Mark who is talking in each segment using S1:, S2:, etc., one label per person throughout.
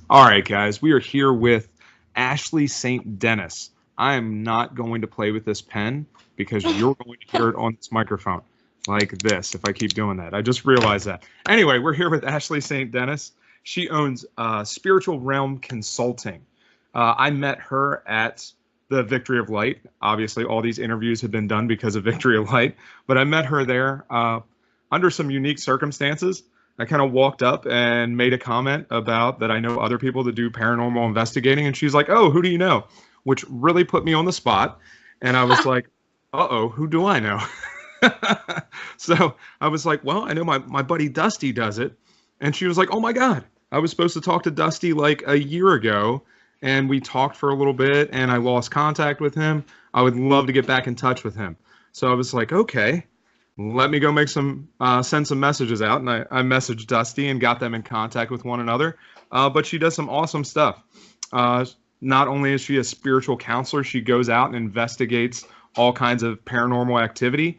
S1: All right, guys, we are here with Ashlee St. Denis. I am not going to play with this pen because you're going to hear it on this microphone like this if I keep doing that. I just realized that. Anyway, we're here with Ashlee St. Denis. She owns Spiritual Realm Consulting. I met her at the Victory of Light. Obviously, all these interviews have been done because of Victory of Light, but I met her there under some unique circumstances. I kind of walked up and made a comment about that I know other people that do paranormal investigating, and she's like, "Oh, who do you know?" Which really put me on the spot, and I was like, "Uh-oh, who do I know?" So I was like, "Well, I know my buddy Dusty does it," and she was like, "Oh my God, I was supposed to talk to Dusty like a year ago, and we talked for a little bit, and I lost contact with him. I would love to get back in touch with him." So I was like, "Okay." Let me go make some send some messages out, and I messaged Dusty and got them in contact with one another. But she does some awesome stuff. Not only is she a spiritual counselor, she goes out and investigates all kinds of paranormal activity,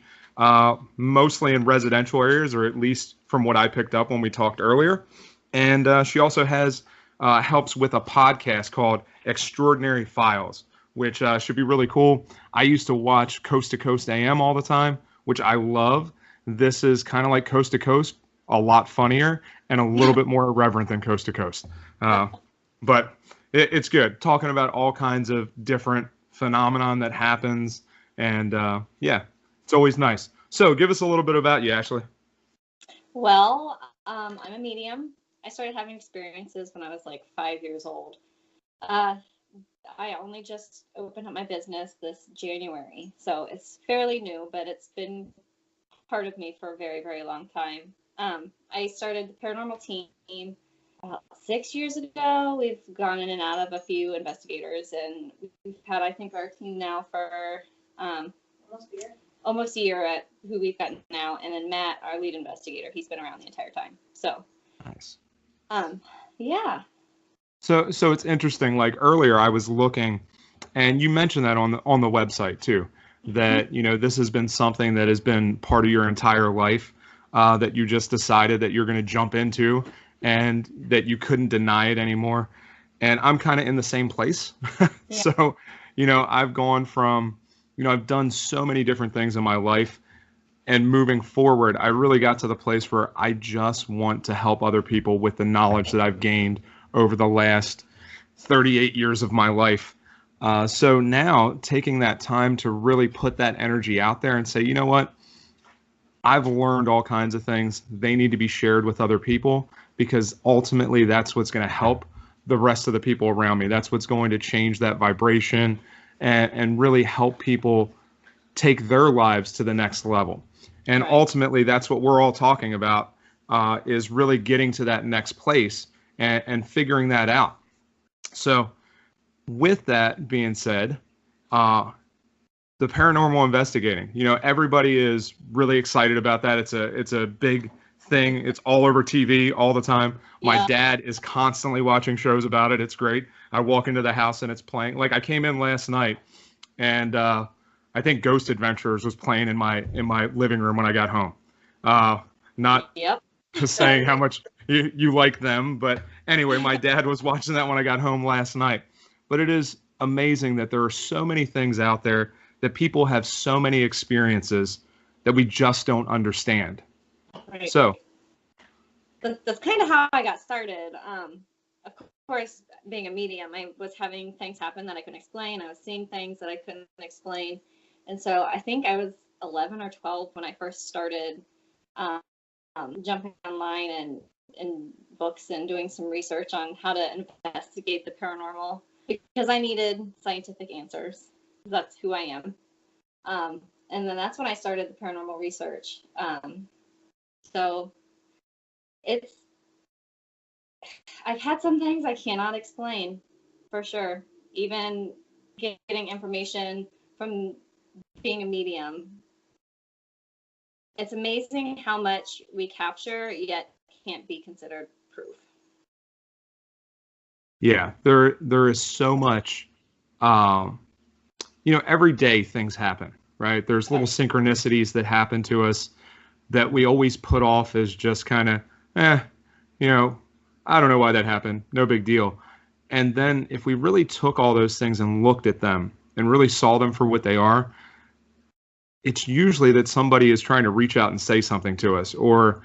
S1: mostly in residential areas, or at least from what I picked up when we talked earlier. And she also has helps with a podcast called Extraordinary Files, which should be really cool. I used to watch Coast to Coast AM all the time, which I love. This is kind of like Coast to Coast, a lot funnier and a little bit more irreverent than Coast to Coast. But it's good, talking about all kinds of different phenomenon that happens. And yeah, it's always nice. So give us a little bit about you, Ashlee.
S2: Well, I'm a medium. I started having experiences when I was like 5 years old. I only just opened up my business this January, so it's fairly new, but it's been part of me for a very, very long time. I started the paranormal team about 6 years ago. We've gone in and out of a few investigators, and we've had, I think, our team now for almost a year at who we've got now. And then Matt, our lead investigator, he's been around the entire time. So,
S1: Nice.
S2: Yeah.
S1: So it's interesting. Like earlier, I was looking, and you mentioned that on the website too. That this has been something that has been part of your entire life, that you just decided that you're going to jump into, and that you couldn't deny it anymore. And I'm kind of in the same place.
S2: Yeah.
S1: So, I've gone from, I've done so many different things in my life, and moving forward, I really got to the place where I just want to help other people with the knowledge that I've gained over the last 38 years of my life. So now taking that time to really put that energy out there and say, you know what? I've learned all kinds of things. They need to be shared with other people, because ultimately that's what's going to help the rest of the people around me. That's what's going to change that vibration and really help people take their lives to the next level. And
S2: Right.
S1: ultimately, that's what we're all talking about, is really getting to that next place and figuring that out. So with that being said, the paranormal investigating, everybody is really excited about that. It's a big thing. It's all over TV all the time. My
S2: Yeah.
S1: dad is constantly watching shows about it. It's great. I walk into the house and it's playing. Like I came in last night, and I think Ghost Adventurers was playing in my living room when I got home. Not
S2: Yep.
S1: saying how much you like them, but anyway, my dad was watching that when I got home last night. But it is amazing that there are so many things out there, that people have so many experiences that we just don't understand.
S2: Right.
S1: So
S2: That's kind of how I got started. Of course, being a medium, I was having things happen that I couldn't explain. I was seeing things that I couldn't explain. And so I think I was 11 or 12 when I first started jumping online and books and doing some research on how to investigate the paranormal, because I needed scientific answers. That's who I am. And then that's when I started the paranormal research. So I've had some things I cannot explain, for sure. Even getting information from being a medium. It's amazing how much we capture, yet can't be considered proof.
S1: yeah, there is so much. Every day things happen, right? There's little synchronicities that happen to us that we always put off as just kind of, you know, I don't know why that happened. No big deal. And then if we really took all those things and looked at them and really saw them for what they are, it's usually that somebody is trying to reach out and say something to us, or,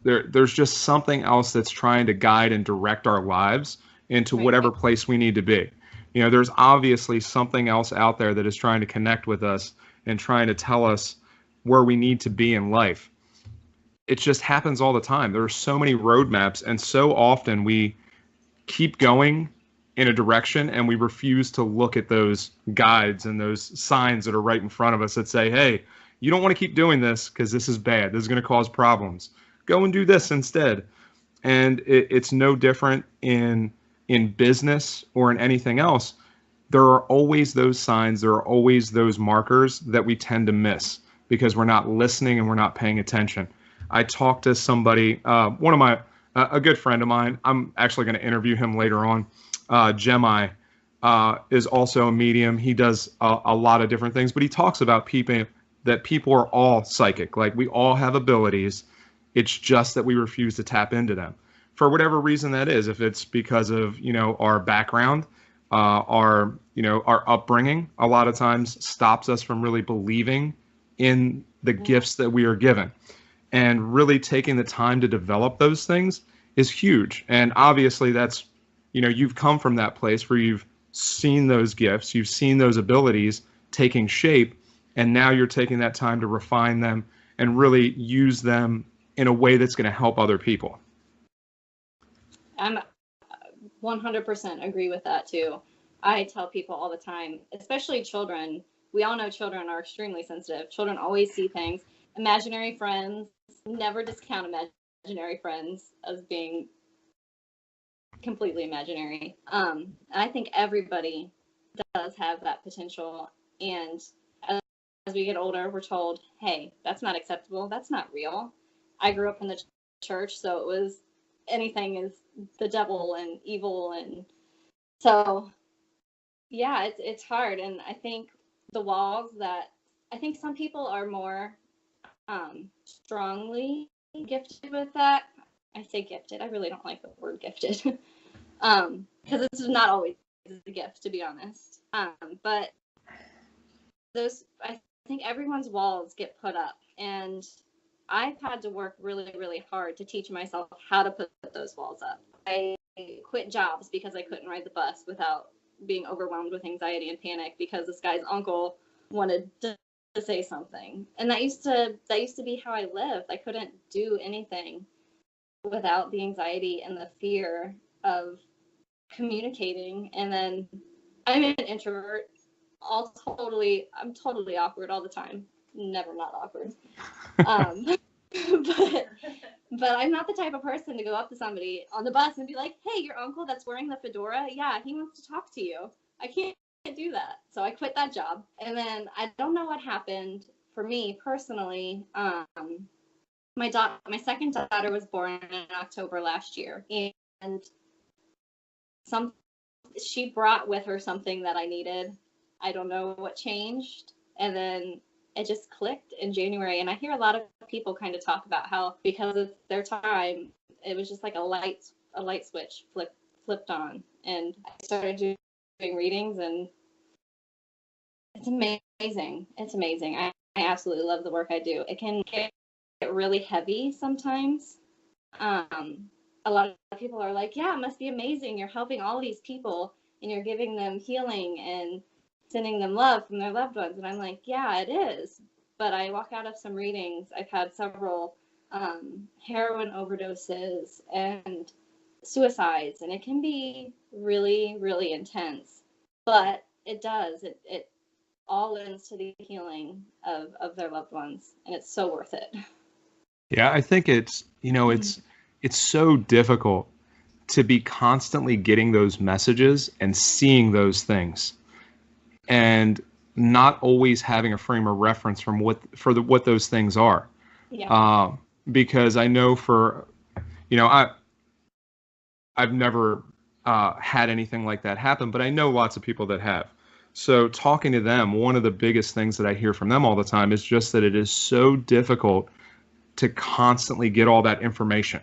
S1: there's just something else that's trying to guide and direct our lives into
S2: Right.
S1: whatever place we need to be. There's obviously something else out there that is trying to connect with us and trying to tell us where we need to be in life. It just happens all the time. There are so many roadmaps, and so often we keep going in a direction and we refuse to look at those guides and those signs that are right in front of us that say, hey, you don't want to keep doing this because this is bad. This is going to cause problems. Go and do this instead. And it's no different in business or in anything else. There are always those signs. There are always those markers that we tend to miss because we're not listening and we're not paying attention. I talked to somebody, a good friend of mine. I'm actually going to interview him later on. Jemai is also a medium. He does a lot of different things, but he talks about people are all psychic. Like, we all have abilities. It's just that we refuse to tap into them for whatever reason that is. If it's because of, our background, our upbringing, a lot of times stops us from really believing in the gifts that we are given. And really taking the time to develop those things is huge. And obviously that's, you've come from that place where you've seen those gifts, you've seen those abilities taking shape, and now you're taking that time to refine them and really use them in a way that's going to help other people.
S2: I'm 100% agree with that too. I tell people all the time, especially children. We all know children are extremely sensitive. Children always see things. Imaginary friends, never discount imaginary friends as being completely imaginary. And I think everybody does have that potential. And as we get older, we're told, hey, that's not acceptable. That's not real. I grew up in the church, so it was anything is the devil and evil. And so, yeah, it's hard. And I think the walls that I think some people are more strongly gifted with that. I say gifted. I really don't like the word gifted because it's not always a gift, to be honest. But I think everyone's walls get put up, and I've had to work really, really hard to teach myself how to put those walls up. I quit jobs because I couldn't ride the bus without being overwhelmed with anxiety and panic because this guy's uncle wanted to say something. And that used to be how I lived. I couldn't do anything without the anxiety and the fear of communicating. And then I'm an introvert. I'm totally awkward all the time. Never not awkward. But I'm not the type of person to go up to somebody on the bus and be like, hey, your uncle that's wearing the fedora, yeah, he wants to talk to you. I can't do that. So I quit that job. And then I don't know what happened for me personally. My second daughter was born in October last year, and she brought with her something that I needed. I don't know what changed. And then it just clicked in January. And I hear a lot of people kind of talk about how because of their time, it was just like a light switch flipped on. And I started doing readings, and it's amazing. It's amazing. I absolutely love the work I do. It can get really heavy sometimes. A lot of people are like, yeah, it must be amazing. You're helping all these people and you're giving them healing and sending them love from their loved ones. And I'm like, yeah, it is. But I walk out of some readings. I've had several heroin overdoses and suicides, and it can be really, really intense. But it does. It all lends to the healing of their loved ones, and it's so worth it.
S1: Yeah, I think it's so difficult to be constantly getting those messages and seeing those things, and not always having a frame of reference from what those things are.
S2: Yeah.
S1: Because I know I've never had anything like that happen, but I know lots of people that have. So talking to them, one of the biggest things that I hear from them all the time is just that it is so difficult to constantly get all that information,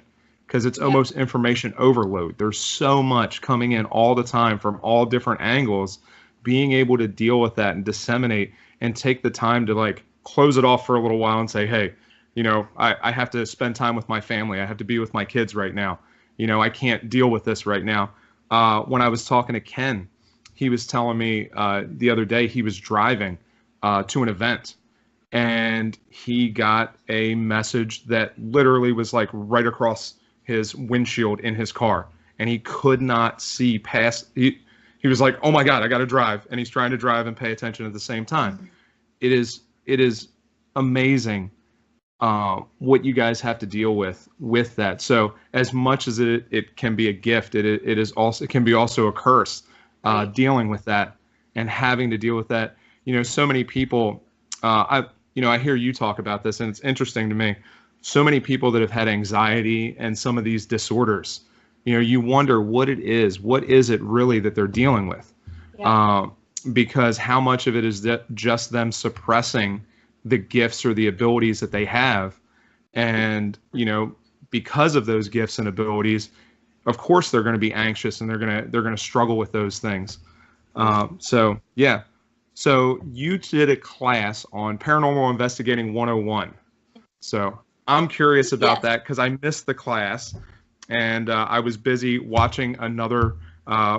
S1: because it's
S2: Yeah.
S1: almost information overload. There's so much coming in all the time from all different angles. Being able to deal with that and disseminate and take the time to like close it off for a little while and say, hey, I have to spend time with my family. I have to be with my kids right now. I can't deal with this right now. When I was talking to Ken, he was telling me the other day he was driving to an event, and he got a message that literally was like right across his windshield in his car, and he could not see past. He was like, "Oh my God, I got to drive," and he's trying to drive and pay attention at the same time. It is amazing what you guys have to deal with that. So as much as it can be a gift, it can be also a curse. Dealing with that and having to deal with that. So many people. I hear you talk about this, and it's interesting to me. So many people that have had anxiety and some of these disorders. You wonder what it is. What is it really that they're dealing with?
S2: Yeah.
S1: Because how much of it is that just them suppressing the gifts or the abilities that they have, and because of those gifts and abilities, of course they're going to be anxious and they're going to struggle with those things. So yeah. So you did a class on Paranormal Investigating 101. So I'm curious about
S2: Yes.
S1: that because I missed the class, and I was busy watching another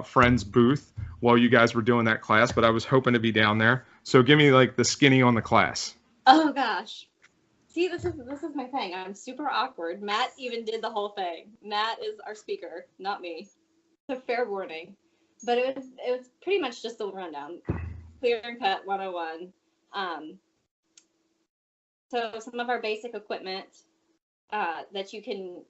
S1: friend's booth while you guys were doing that class, but I was hoping to be down there. So give me like the skinny on the class.
S2: Oh gosh. See, this is my thing. I'm super awkward. Matt even did the whole thing. Matt is our speaker, not me. So fair warning. But it was pretty much just a rundown. Clear and cut 101. So some of our basic equipment that you can,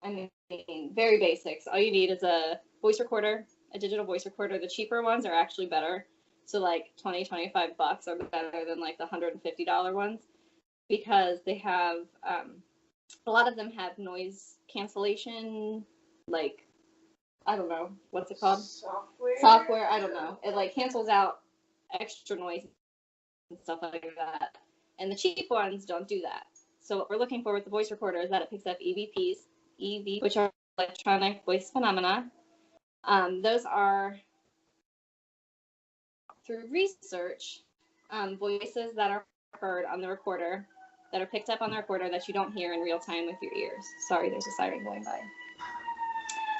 S2: I mean, very basics. All you need is a voice recorder, a digital voice recorder. The cheaper ones are actually better. So like $20, $25 are better than like the $150 ones, because they have a lot of them have noise cancellation, like I don't know what's it called, software. I don't know. It like cancels out extra noise and stuff like that. And the cheap ones don't do that. So what we're looking for with the voice recorder is that it picks up EVPs, which are electronic voice phenomena. Those are, through research, voices that are heard on the recorder, that are picked up on the recorder that you don't hear in real time with your ears. Sorry, there's a siren going by.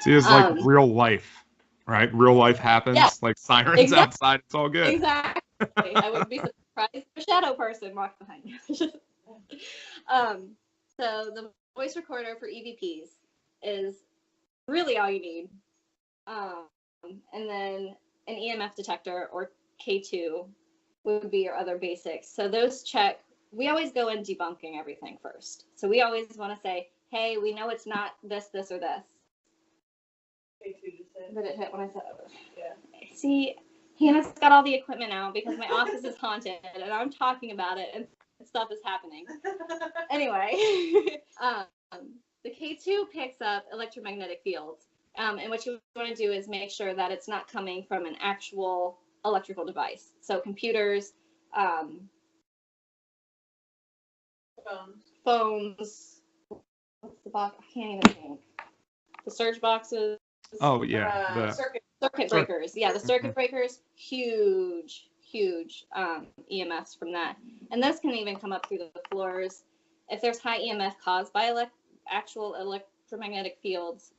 S1: See, it's like real life, right? Real life happens,
S2: yeah,
S1: like sirens outside. It's all good.
S2: Exactly. I wouldn't be surprised if a shadow person walked behind you. So the voice recorder for EVPs is really all you need. And then an EMF detector, or K2, would be your other basics. So those check. We always go in debunking everything first. So we always want to say, hey, we know it's not this, or this. Did it hit when I said it? Yeah. See, Hannah's got all the equipment out because my office is haunted and I'm talking about it and stuff is happening. Anyway, the K2 picks up electromagnetic fields. And what you want to do is make sure that it's not coming from an actual electrical device. So computers, phones, what's the box? I can't even think. The surge boxes.
S1: Oh yeah,
S2: circuit breakers. Yeah, the circuit breakers, huge EMFs from that, and those can even come up through the floors. If there's high EMF caused by actual electromagnetic fields,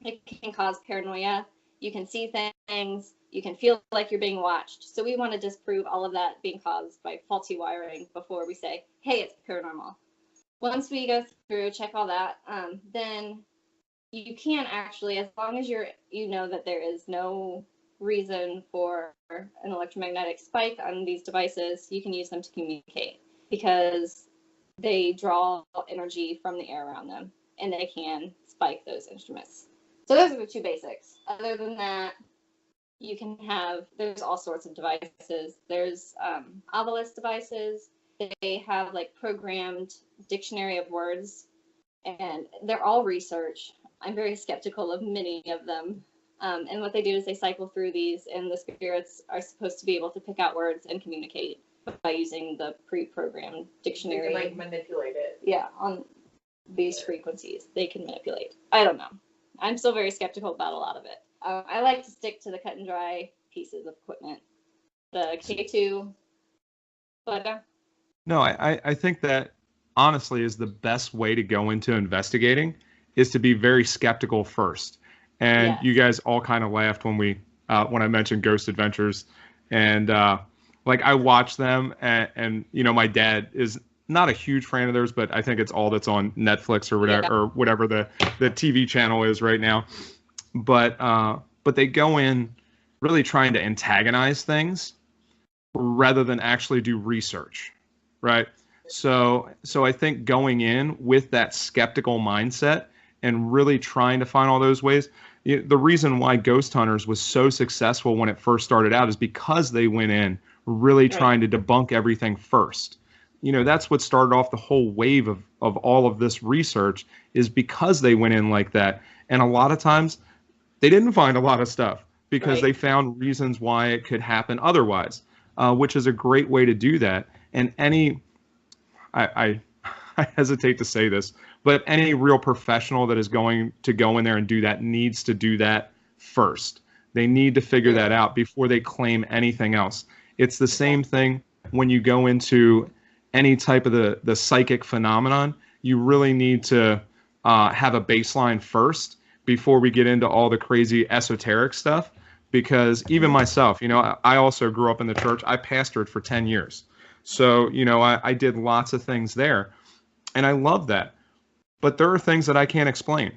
S2: it can cause paranoia. You can see things. You can feel like you're being watched. So we want to disprove all of that being caused by faulty wiring before we say, hey, it's paranormal. Once we go through, check all that, then you can actually, as long as you know that there is no reason for an electromagnetic spike on these devices, you can use them to communicate, because they draw energy from the air around them and they can spike those instruments. So those are the two basics. Other than that, you can there's all sorts of devices. There's Ovilus devices. They have like programmed dictionary of words, and they're all research. I'm very skeptical of many of them. And what they do is they cycle through these, and the spirits are supposed to be able to pick out words and communicate by using the pre-programmed dictionary.
S3: You can like manipulate it.
S2: Yeah, these frequencies they can manipulate. I don't know. I'm still very skeptical about a lot of it. I like to stick to the cut and dry pieces of equipment, the K2, but
S1: No, I think that honestly is the best way to go into investigating is to be very skeptical first. And
S2: yes.
S1: you guys all kind of laughed when I mentioned Ghost Adventures, and like I watch them, and you know my dad is not a huge fan of theirs, but I think it's all that's on Netflix or whatever the TV channel is right now. But they go in really trying to antagonize things rather than actually do research, right? So I think going in with that skeptical mindset and really trying to find all those ways. The reason why Ghost Hunters was so successful when it first started out is because they went in really trying to debunk everything first. You know, that's what started off the whole wave of all of this research is because they went in like that. And a lot of times they didn't find a lot of stuff because they found reasons why it could happen otherwise, which is a great way to do that. And I hesitate to say this, but any real professional that is going to go in there and do that needs to do that first. They need to figure that out before they claim anything else. It's the same thing when you go into any type of the psychic phenomenon. You really need to have a baseline first before we get into all the crazy esoteric stuff. Because even myself, you know, I also grew up in the church. I pastored for 10 years. So, you know, I did lots of things there. And I love that. But there are things that I can't explain.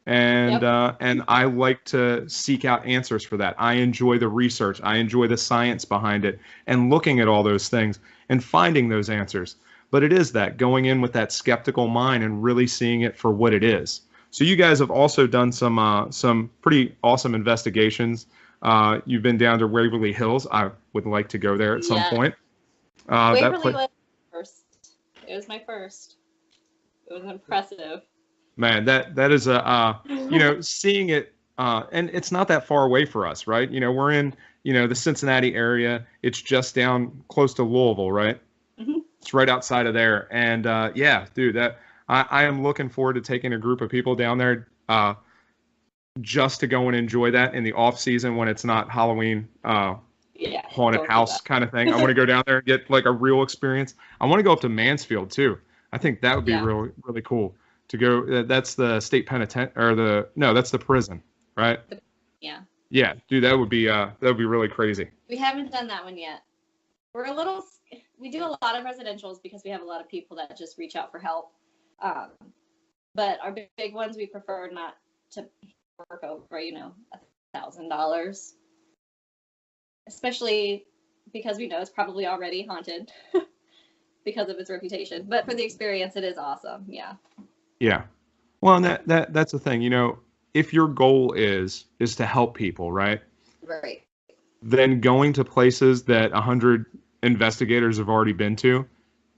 S1: And and I like to seek out answers for that. I enjoy the research. I enjoy the science behind it and looking at all those things and finding those answers. But it is that going in with that skeptical mind and really seeing it for what it is. So you guys have also done some pretty awesome investigations. You've been down to Waverly Hills. I would like to go there at some point.
S2: Waverly was first. It was my first. It was impressive.
S1: Man, that is you know, seeing it, and it's not that far away for us, right? You know, we're in, you know, the Cincinnati area. It's just down close to Louisville, right? Mm-hmm. It's right outside of there. And yeah, dude, I am looking forward to taking a group of people down there just to go and enjoy that in the off season when it's not Halloween haunted house kind of thing. I want to go down there and get like a real experience. I want to go up to Mansfield too. I think that would be really, really cool to go. That's the state penitentiary, that's the prison, right?
S2: Yeah.
S1: Yeah, dude, that would be really crazy.
S2: We haven't done that one yet. We do a lot of residentials because we have a lot of people that just reach out for help. But our big ones, we prefer not to work over, you know, $1,000, especially because we know it's probably already haunted because of its reputation. But for the experience, it is awesome. Yeah. Yeah.
S1: Well, and that's the thing, you know, if your goal is to help people, right?
S2: Right.
S1: Then going to places that 100 investigators have already been to,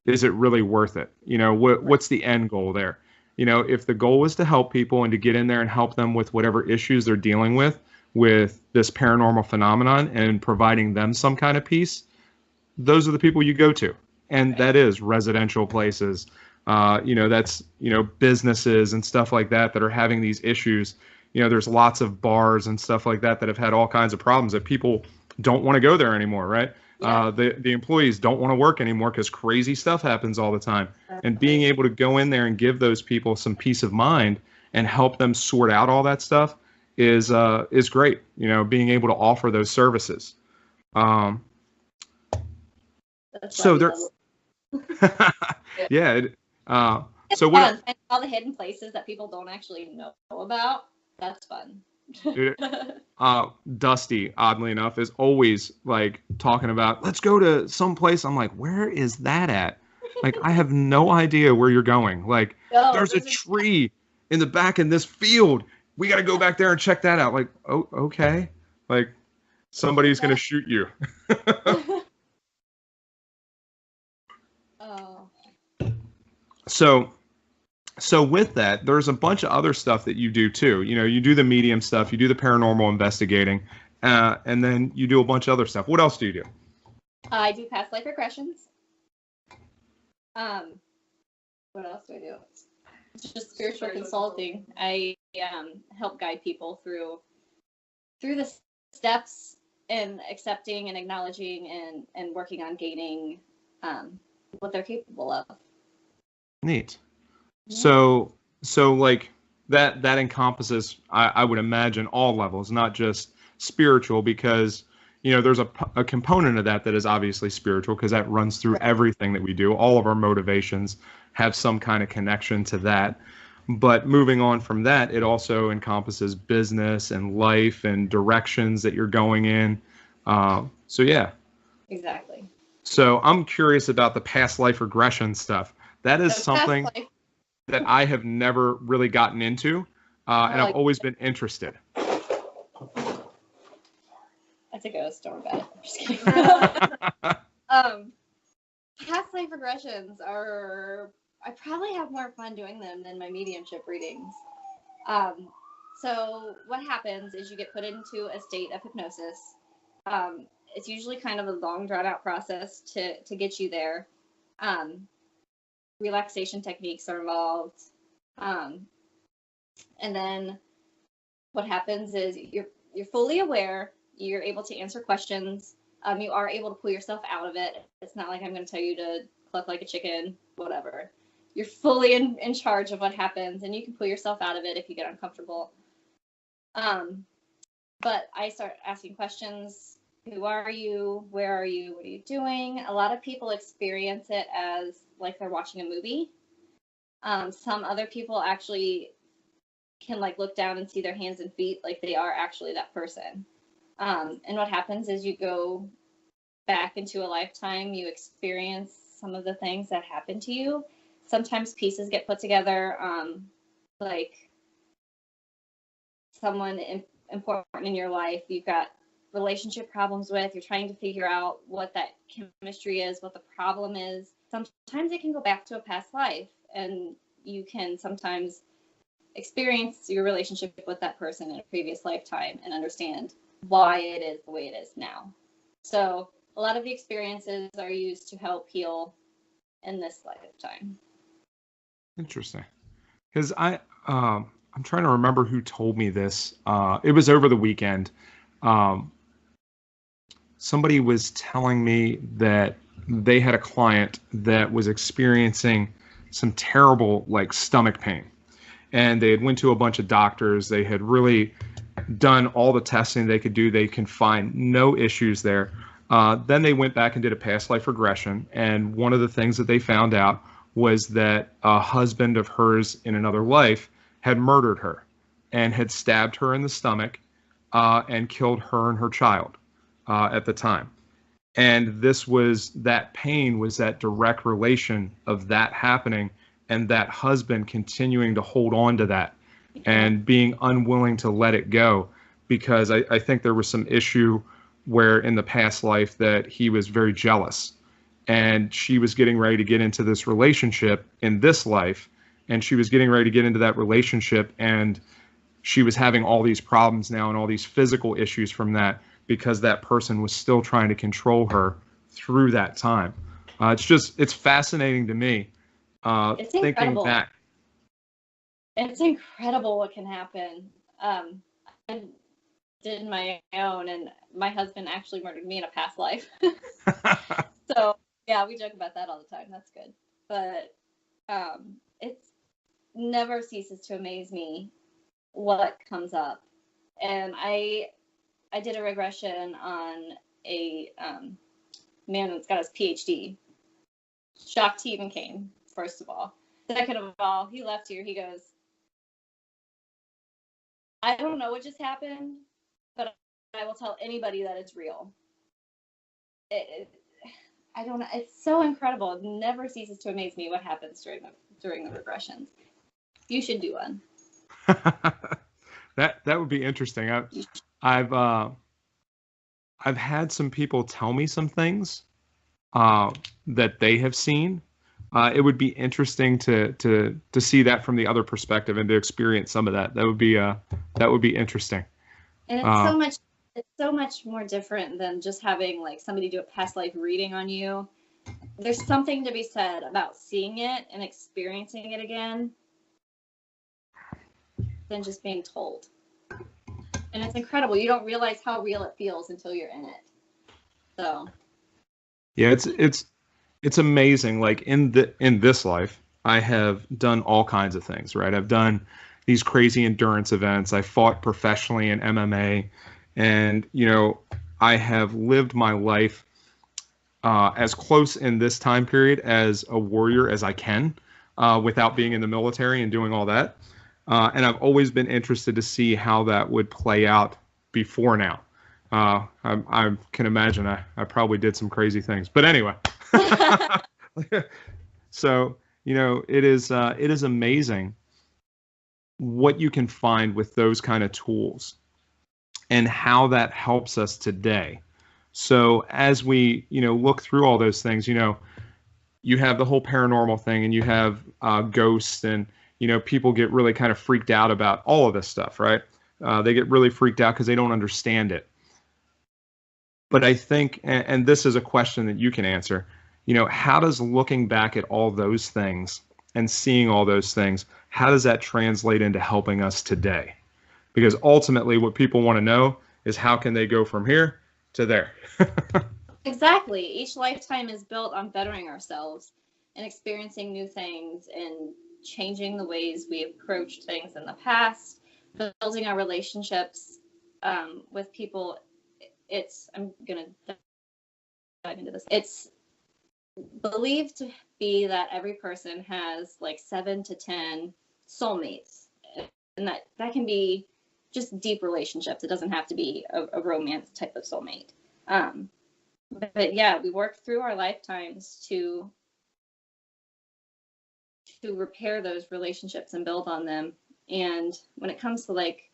S1: is it really worth it? You know, what's the end goal there? You know, if the goal is to help people and to get in there and help them with whatever issues they're dealing with this paranormal phenomenon and providing them some kind of peace, those are the people you go to. And that is residential places. You know, that's, you know, businesses and stuff like that are having these issues. You know, there's lots of bars and stuff like that have had all kinds of problems that people don't want to go there anymore, right? Yeah. The employees don't want to work anymore because crazy stuff happens all the time. And being able to go in there and give those people some peace of mind and help them sort out all that stuff is great. You know, being able to offer those services. So there. Yeah. So what?
S2: And all the hidden places that people don't actually know about. That's fun.
S1: Dude, Dusty, oddly enough, is always like talking about, let's go to some place. I'm like, where is that at? Like, I have no idea where you're going. Like, there's a tree in the back in this field. We got to go back there and check that out. Like, oh, okay. Like, somebody's going to shoot you. So with that, there's a bunch of other stuff that you do too. You know, you do the medium stuff, you do the paranormal investigating, and then you do a bunch of other stuff. What else do you do?
S2: I do past life regressions. What else do I do? just spiritual consulting. I help guide people through the steps and accepting and acknowledging and working on gaining what they're capable of.
S1: Neat.
S2: Yeah.
S1: So like that encompasses, I would imagine, all levels, not just spiritual, because there's a component of that is obviously spiritual, because that runs through everything that we do. All of our motivations have some kind of connection to that. But moving on from that, it also encompasses business and life and directions that you're going in. So yeah.
S2: Exactly.
S1: So I'm curious about the past life regression stuff. That is something that I have never really gotten into, and I've always been interested.
S2: I think I was storm bad. I'm just kidding. Past life regressions I probably have more fun doing them than my mediumship readings. So what happens is you get put into a state of hypnosis. It's usually kind of a long, drawn-out process to get you there. Relaxation techniques are involved. And then what happens is you're fully aware. You're able to answer questions. You are able to pull yourself out of it. It's not like I'm going to tell you to cluck like a chicken, whatever. You're fully in charge of what happens, and you can pull yourself out of it if you get uncomfortable. But I start asking questions. Who are you? Where are you? What are you doing? A lot of people experience it as like they're watching a movie. Some other people actually can like look down and see their hands and feet like they are actually that person. And what happens is you go back into a lifetime, you experience some of the things that happened to you. Sometimes pieces get put together, like someone important in your life you've got relationship problems with, you're trying to figure out what that chemistry is, what the problem is. Sometimes it can go back to a past life, and you can sometimes experience your relationship with that person in a previous lifetime and understand why it is the way it is now. So a lot of the experiences are used to help heal in this lifetime.
S1: Interesting. Because I'm trying to remember who told me this. It was over the weekend. Somebody was telling me that they had a client that was experiencing some terrible like stomach pain, and they had went to a bunch of doctors. They had really done all the testing they could do. They can find no issues there. Then they went back and did a past life regression, and one of the things that they found out was that a husband of hers in another life had murdered her and had stabbed her in the stomach and killed her and her child at the time. And that pain was that direct relation of that happening and that husband continuing to hold on to that and being unwilling to let it go, because I think there was some issue where in the past life that he was very jealous, and she was getting ready to get into this relationship in this life, and she was getting ready to get into that relationship, and she was having all these problems now and all these physical issues from that because that person was still trying to control her through that time. It's fascinating to me.
S2: It's incredible.
S1: Thinking back.
S2: It's incredible what can happen. I did my own, and my husband actually murdered me in a past life. So yeah, we joke about that all the time. That's good. But it never ceases to amaze me what comes up. And I did a regression on a man that's got his PhD. Shocked he even came, first of all. Second of all, he left here. He goes, I don't know what just happened, but I will tell anybody that it's real. I don't know. It's so incredible. It never ceases to amaze me what happens during the regressions. You should do one.
S1: That would be interesting. I've had some people tell me some things that they have seen. It would be interesting to see that from the other perspective and to experience some of that. That would be interesting.
S2: And it's so much more different than just having like somebody do a past life reading on you. There's something to be said about seeing it and experiencing it again than just being told. And it's incredible. You don't realize how real it feels until you're in it. So
S1: yeah, it's amazing. Like in this life, I have done all kinds of things, right? I've done these crazy endurance events. I fought professionally in MMA, and I have lived my life as close in this time period as a warrior as I can, without being in the military and doing all that. And I've always been interested to see how that would play out before now. I can imagine I probably did some crazy things, but anyway. So it is amazing what you can find with those kind of tools and how that helps us today. So as we look through all those things, you have the whole paranormal thing, and you have ghosts, and people get really kind of freaked out about all of this stuff, right? They get really freaked out because they don't understand it. But I think, and this is a question that you can answer, how does looking back at all those things and seeing all those things, how does that translate into helping us today? Because ultimately what people want to know is how can they go from here to there?
S2: Exactly. Each lifetime is built on bettering ourselves and experiencing new things and changing the ways we approached things in the past, building our relationships with people. I'm going to dive into this. It's believed to be that every person has like 7 to 10 soulmates, and that can be just deep relationships. It doesn't have to be a romance type of soulmate. But yeah, we work through our lifetimes to repair those relationships and build on them. And when it comes to like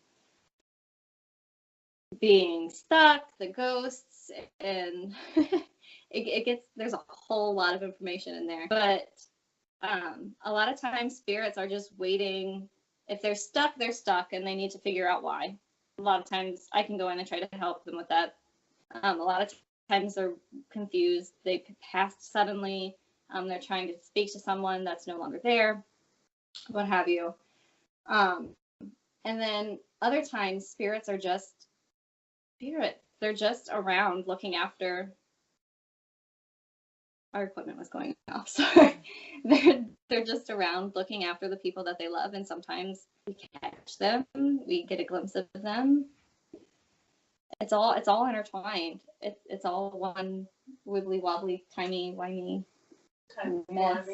S2: being stuck, the ghosts, and there's a whole lot of information in there. But a lot of times spirits are just waiting. If they're stuck, and they need to figure out why. A lot of times I can go in and try to help them with that. A lot of times they're confused. They passed suddenly. They're trying to speak to someone that's no longer there, what have you. And then other times spirits are just spirit. They're just around looking after. Our equipment was going off. Sorry. They're just around looking after the people that they love, and sometimes we catch them. We get a glimpse of them. It's all intertwined. It's all one wibbly wobbly, timey wimey mess.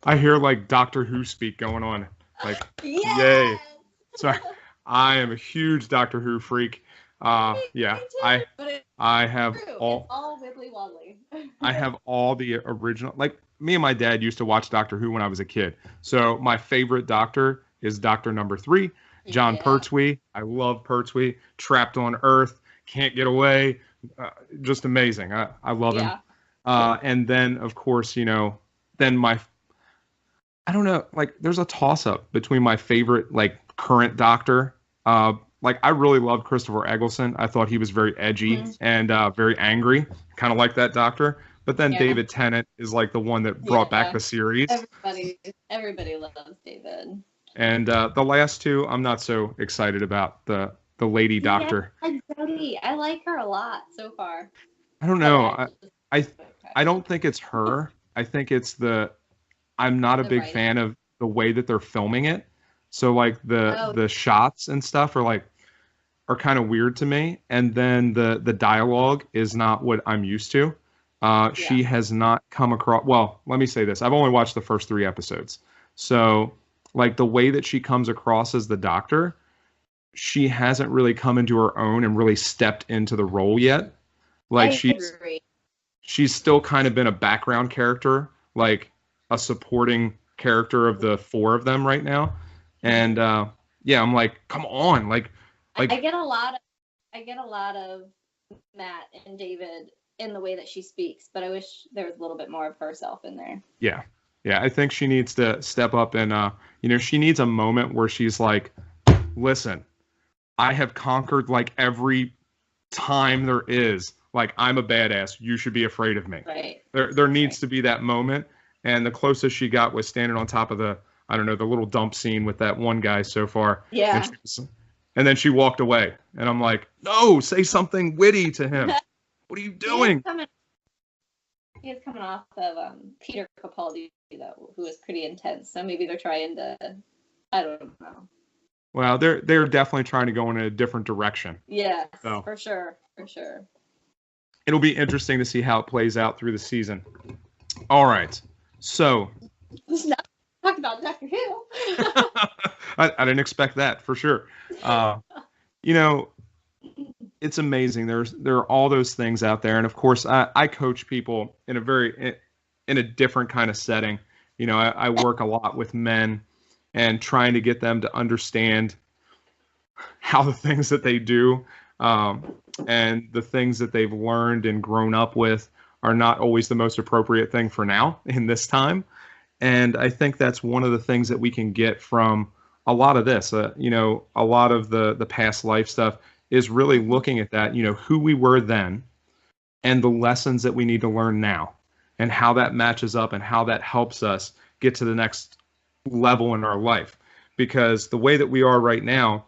S1: I hear like Doctor Who speak going on. Like,
S2: yes!
S1: Yay! Sorry, I am a huge Doctor Who freak. Yeah, I have all. It's
S2: all wibbly wobbly.
S1: I have all the original. Like me and my dad used to watch Doctor Who when I was a kid. So my favorite Doctor is Doctor Number 3, John Pertwee. I love Pertwee. Trapped on Earth, can't get away. Just amazing. I love him. And then of course, then I don't know. Like there's a toss up between my favorite like current Doctor. Like I really loved Christopher Eccleston. I thought he was very edgy and very angry, kind of like that Doctor. But then David Tennant is like the one that brought back the series.
S2: Everybody loves David.
S1: And the last two, I'm not so excited about. The lady Doctor.
S2: I like her a lot so far.
S1: I don't know. I don't think it's her. I think it's I'm not a big fan of the way that they're filming it. So like the shots and stuff are kind of weird to me. And then the dialogue is not what I'm used to. She has not come across. Well, let me say this. I've only watched the first 3 episodes. So like the way that she comes across as the Doctor, she hasn't really come into her own and really stepped into the role yet. Like she's still kind of been a background character, like a supporting character of the 4 of them right now. And I'm like, come on, like
S2: I get a lot of Matt and David in the way that she speaks, but I wish there was a little bit more of herself in there.
S1: Yeah, I think she needs to step up and she needs a moment where she's like, listen, I have conquered like every time there is. Like I'm a badass. You should be afraid of me.
S2: Right.
S1: There needs to be that moment. And the closest she got was standing on top of the I don't know, the little dump scene with that one guy so far.
S2: Yeah.
S1: And then she walked away, and I'm like, no, say something witty to him. What are you doing?
S2: He is coming off of Peter Capaldi, though, who is pretty intense. So maybe they're trying to, I don't know.
S1: Well, they're definitely trying to go in a different direction.
S2: Yes,
S1: So
S2: for sure.
S1: it'll be interesting to see how it plays out through the season. All right. So
S2: Let's not talk about Doctor Who.
S1: I didn't expect that, for sure. You know, it's amazing. There are all those things out there, and of course, I coach people in a different kind of setting. You know, I work a lot with men and trying to get them to understand how the things that they do and the things that they've learned and grown up with are not always the most appropriate thing for now in this time. And I think that's one of the things that we can get from a lot of this. You know, a lot of the past life stuff is really looking at that, you know, who we were then and the lessons that we need to learn now and how that matches up and how that helps us get to the next level in our life. Because the way that we are right now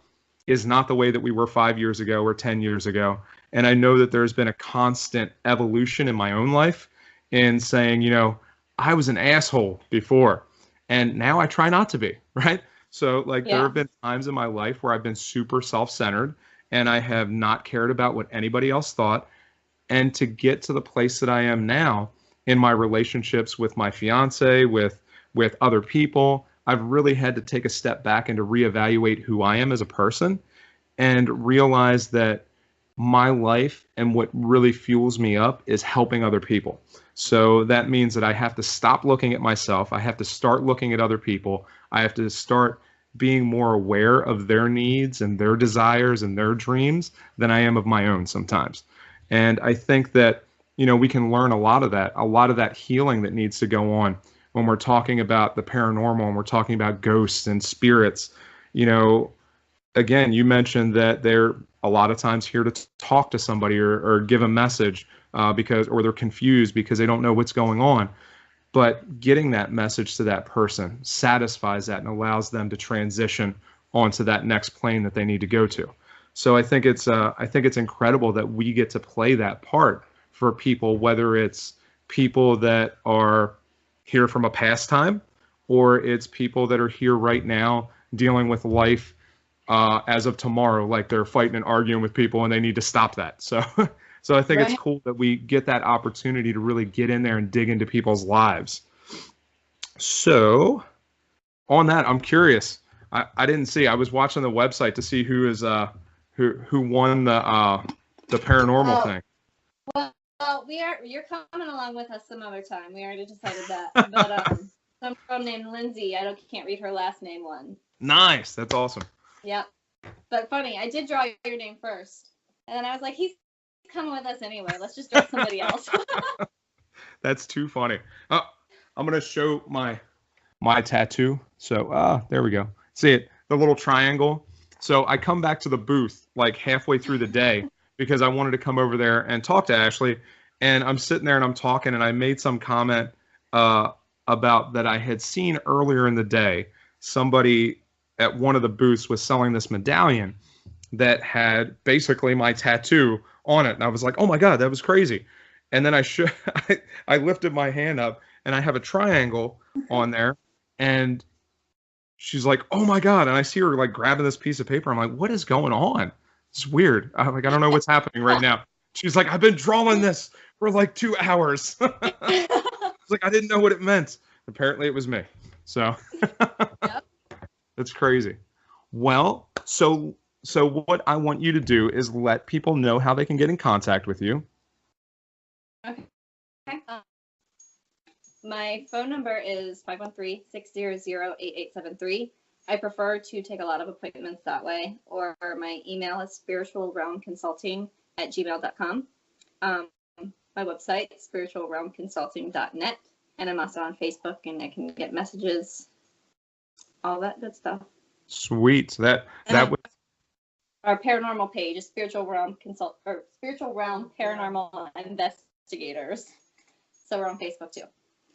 S1: is not the way that we were 5 years ago or 10 years ago. And I know that there's been a constant evolution in my own life in saying, you know, I was an asshole before and now I try not to be, right? So like there have been times in my life where I've been super self-centered and I have not cared about what anybody else thought. And to get to the place that I am now in my relationships with my fiance, with other people, I've really had to take a step back and to reevaluate who I am as a person and realize that my life and what really fuels me up is helping other people. So that means that I have to stop looking at myself. I have to start looking at other people. I have to start being more aware of their needs and their desires and their dreams than I am of my own sometimes. And I think that, you know, we can learn a lot of that healing that needs to go on when we're talking about the paranormal and we're talking about ghosts and spirits. You know, again, you mentioned that they're a lot of times here to talk to somebody or give a message or they're confused because they don't know what's going on. But getting that message to that person satisfies that and allows them to transition onto that next plane that they need to go to. So I think it's incredible that we get to play that part for people, whether it's people that are here from a past time or it's people that are here right now dealing with life as of tomorrow, like they're fighting and arguing with people and they need to stop that. So I think it's cool that we get that opportunity to really get in there and dig into people's lives. So on that, I'm curious. I didn't see. I was watching the website to see who is who won the paranormal thing.
S2: Well, you're coming along with us some other time. We already decided that. But some girl named Lindsay, can't read her last name one.
S1: Nice. That's awesome.
S2: Yep. But funny, I did draw your name first. And then I was like, he's coming with us anyway. Let's just draw somebody else.
S1: That's too funny. I'm going to show my tattoo. So there we go. See it? The little triangle. So I come back to the booth like halfway through the day because I wanted to come over there and talk to Ashlee. And I'm sitting there and I'm talking and I made some comment about that I had seen earlier in the day. Somebody at one of the booths was selling this medallion that had basically my tattoo on it. And I was like, oh my God, that was crazy. And then I lifted my hand up and I have a triangle on there and she's like, oh my God. And I see her like grabbing this piece of paper. I'm like, what is going on? It's weird. I'm like, I don't know what's happening right now. She's like, I've been drawing this for like 2 hours. It's like, I didn't know what it meant. Apparently it was me. So
S2: Yep.
S1: That's crazy. Well, so what I want you to do is let people know how they can get in contact with you.
S2: Okay. My phone number is 513-600-8873. I prefer to take a lot of appointments that way, or my email is spiritualrealmconsulting@gmail.com. My website is spiritualrealmconsulting.net, and I'm also on Facebook, and I can get messages, all that good stuff.
S1: Sweet. So that was
S2: our paranormal page is Spiritual Realm Paranormal Investigators. So we're on Facebook too.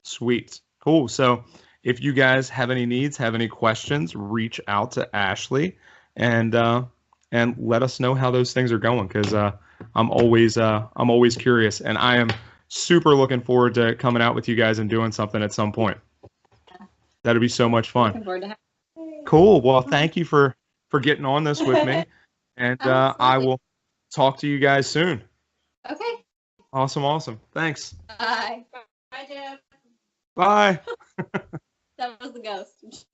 S1: Sweet. Cool. So if you guys have any needs, have any questions, reach out to Ashlee and let us know how those things are going, because I'm always curious, and I am super looking forward to coming out with you guys and doing something at some point. That'd be so much fun.
S2: Looking forward to
S1: Cool. Well, thank you for getting on this with me, and I will talk to you guys soon.
S2: Okay.
S1: Awesome. Thanks.
S2: Bye. Bye, Jeff.
S1: Bye.
S2: That was the ghost.